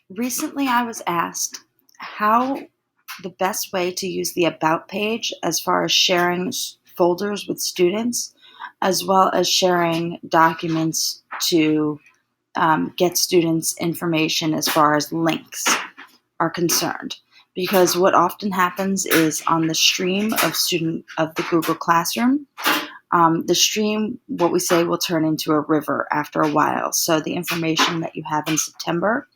Recently, I was asked how the best way to use the About page as far as sharing folders with students, as well as sharing documents to get students information as far as links are concerned. Because what often happens is on the stream of the Google Classroom, the stream, what we say, will turn into a river after a while. So the information that you have in September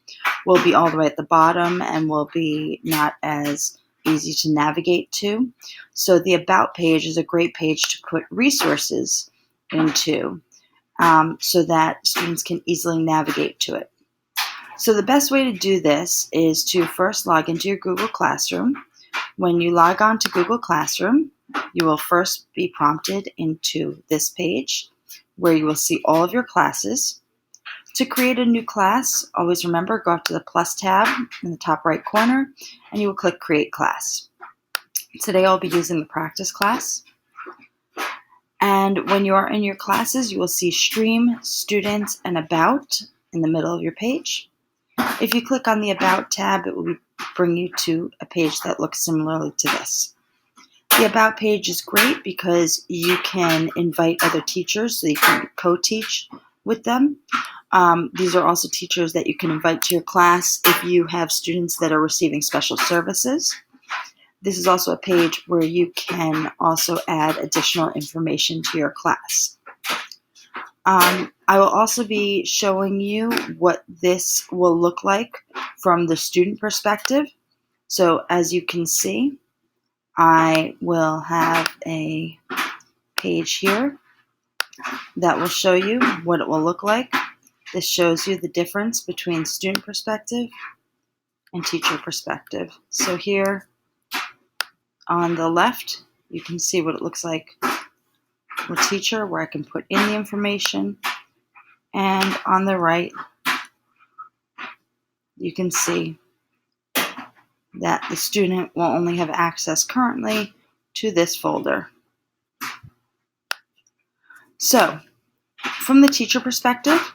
will be all the way at the bottom and will be not as easy to navigate to. So the About page is a great page to put resources into so that students can easily navigate to it. So the best way to do this is to first log into your Google Classroom. When you log on to Google Classroom, you will first be prompted into this page where you will see all of your classes. To create a new class, always remember, go up to the plus tab in the top right corner and you will click Create Class. Today I'll be using the practice class. And when you are in your classes, you will see Stream, Students, and About in the middle of your page. If you click on the About tab, it will bring you to a page that looks similarly to this. The About page is great because you can invite other teachers so you can co-teach with them. These are also teachers that you can invite to your class if you have students that are receiving special services. This is also a page where you can also add additional information to your class. I will also be showing you what this will look like from the student perspective. So as you can see, I will have a page here that will show you what it will look like. This shows you the difference between student perspective and teacher perspective. So here on the left, you can see what it looks like for teacher, where I can put in the information. And on the right, you can see that the student will only have access currently to this folder. So, from the teacher perspective,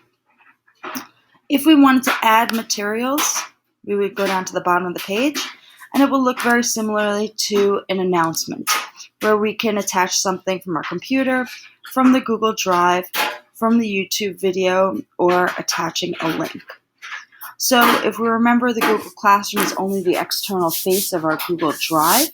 if we wanted to add materials, we would go down to the bottom of the page, and it will look very similarly to an announcement, where we can attach something from our computer, from the Google Drive, from the YouTube video, or attaching a link. So if we remember, the Google Classroom is only the external face of our Google Drive.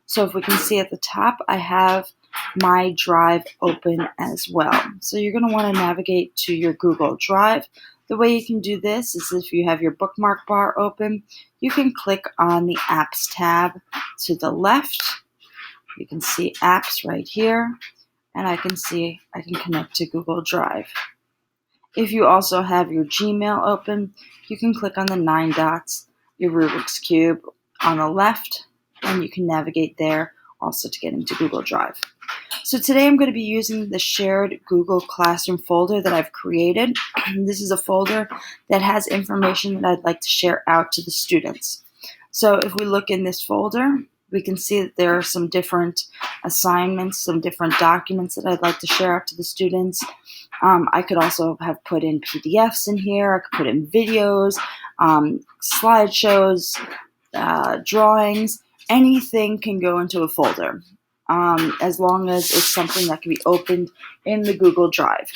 So if we can see at the top, I have my Drive open as well. So you're going to want to navigate to your Google Drive. The way you can do this is if you have your bookmark bar open, you can click on the Apps tab to the left. You can see Apps right here, and I can see I can connect to Google Drive. If you also have your Gmail open, you can click on the 9 dots, your Rubik's Cube on the left, and you can navigate there also to get into Google Drive. So today I'm going to be using the shared Google Classroom folder that I've created. This is a folder that has information that I'd like to share out to the students. So if we look in this folder, we can see that there are some different assignments, some different documents that I'd like to share out to the students. I could also have put in PDFs in here. I could put in videos, slideshows, drawings. Anything can go into a folder, as long as it's something that can be opened in the Google Drive.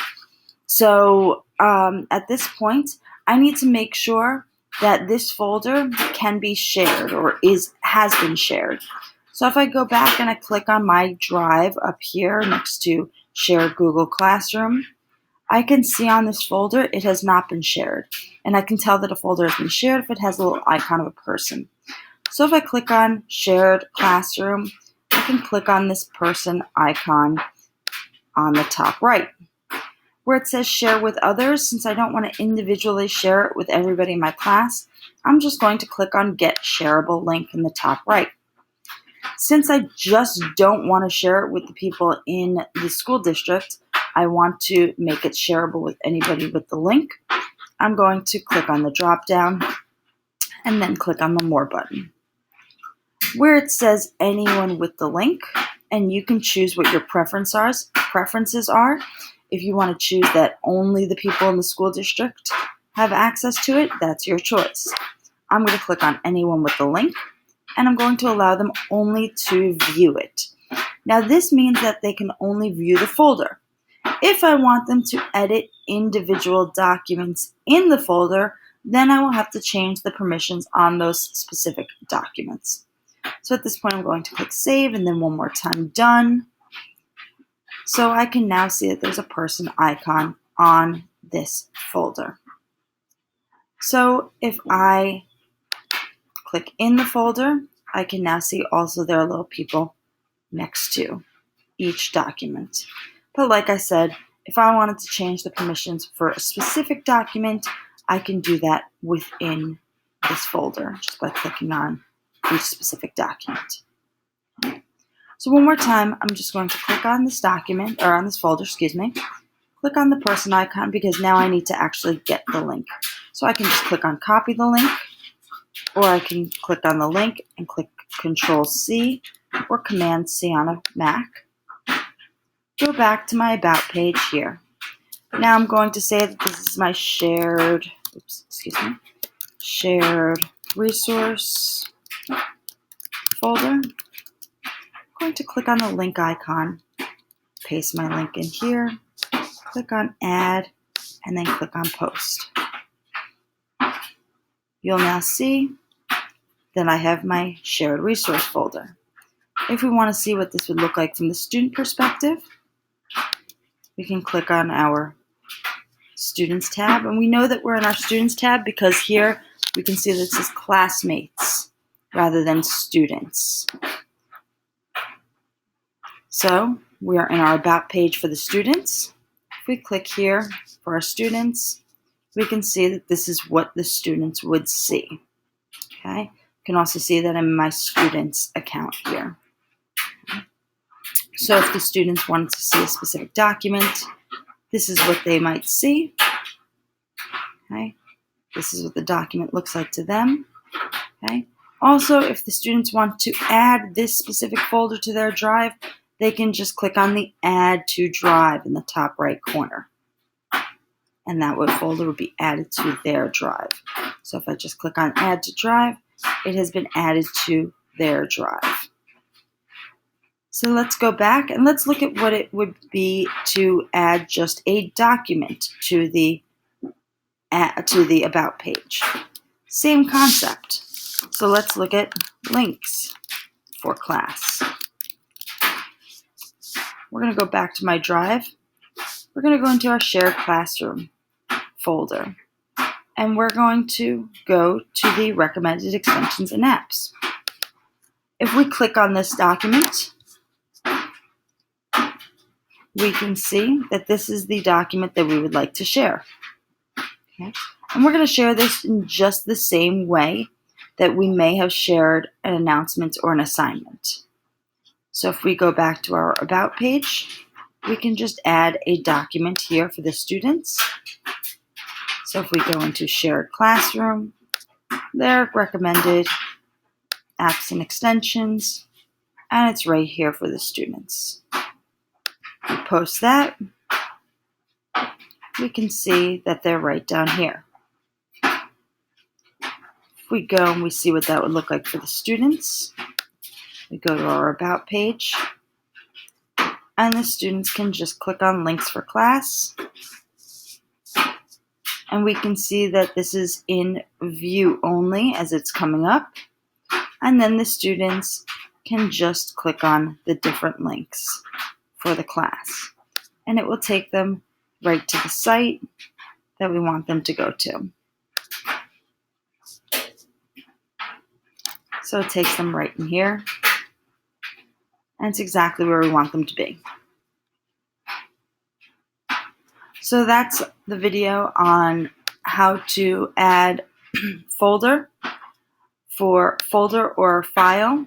So at this point, I need to make sure that this folder can be shared or has been shared. So if I go back and I click on my Drive up here next to Share Google Classroom, I can see on this folder it has not been shared. And I can tell that a folder has been shared if it has a little icon of a person. So if I click on Shared Classroom, I can click on this person icon on the top right. Where it says Share with Others, since I don't want to individually share it with everybody in my class, I'm just going to click on Get Shareable Link in the top right. Since I just don't want to share it with the people in the school district, I want to make it shareable with anybody with the link. I'm going to click on the drop down and then click on the More button. Where it says anyone with the link, and you can choose what your preferences are. If you want to choose that only the people in the school district have access to it, that's your choice. I'm going to click on anyone with the link, and I'm going to allow them only to view it. Now this means that they can only view the folder. If I want them to edit individual documents in the folder, then I will have to change the permissions on those specific documents. So at this point, I'm going to click Save, and then one more time, Done. So I can now see that there's a person icon on this folder. So if I click in the folder, I can now see also there are little people next to each document. But like I said, if I wanted to change the permissions for a specific document, I can do that within this folder just by clicking on each specific document. So one more time, I'm just going to click on this document, or on this folder, click on the person icon because now I need to actually get the link. So I can just click on copy the link, or I can click on the link and click Control-C or Command-C on a Mac. Go back to my About page here. Now I'm going to say that this is my shared resource folder. I'm going to click on the link icon, paste my link in here, click on Add, and then click on Post. You'll now see that I have my shared resource folder. If we want to see what this would look like from the student perspective, we can click on our Students tab, and we know that we're in our Students tab because here we can see that it says Classmates rather than Students. So we are in our About page for the students. If we click here for our students, we can see that this is what the students would see. Okay. You can also see that I'm in my students account here. So if the students wanted to see a specific document, this is what they might see. Okay. This is what the document looks like to them. Okay. Also, if the students want to add this specific folder to their drive, they can just click on the Add to Drive in the top right corner. And that folder would be added to their drive. So if I just click on Add to Drive, it has been added to their drive. So let's go back and let's look at what it would be to add just a document to the About page. Same concept. So let's look at links for class. We're going to go back to my drive. We're going to go into our shared classroom folder. And we're going to go to the recommended extensions and apps. If we click on this document, we can see that this is the document that we would like to share. Okay. And we're going to share this in just the same way that we may have shared an announcement or an assignment. So if we go back to our About page, we can just add a document here for the students. So if we go into Shared Classroom, there, Recommended Apps and Extensions, and it's right here for the students. We post that. We can see that they're right down here. If we go and we see what that would look like for the students, we go to our About page, and the students can just click on Links for Class, and we can see that this is in view only as it's coming up, and then the students can just click on the different links for the class, and it will take them right to the site that we want them to go to. So it takes them right in here, and it's exactly where we want them to be. So that's the video on how to add folder or file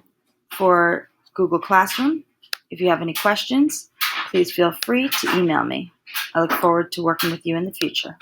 for Google Classroom. If you have any questions, please feel free to email me. I look forward to working with you in the future.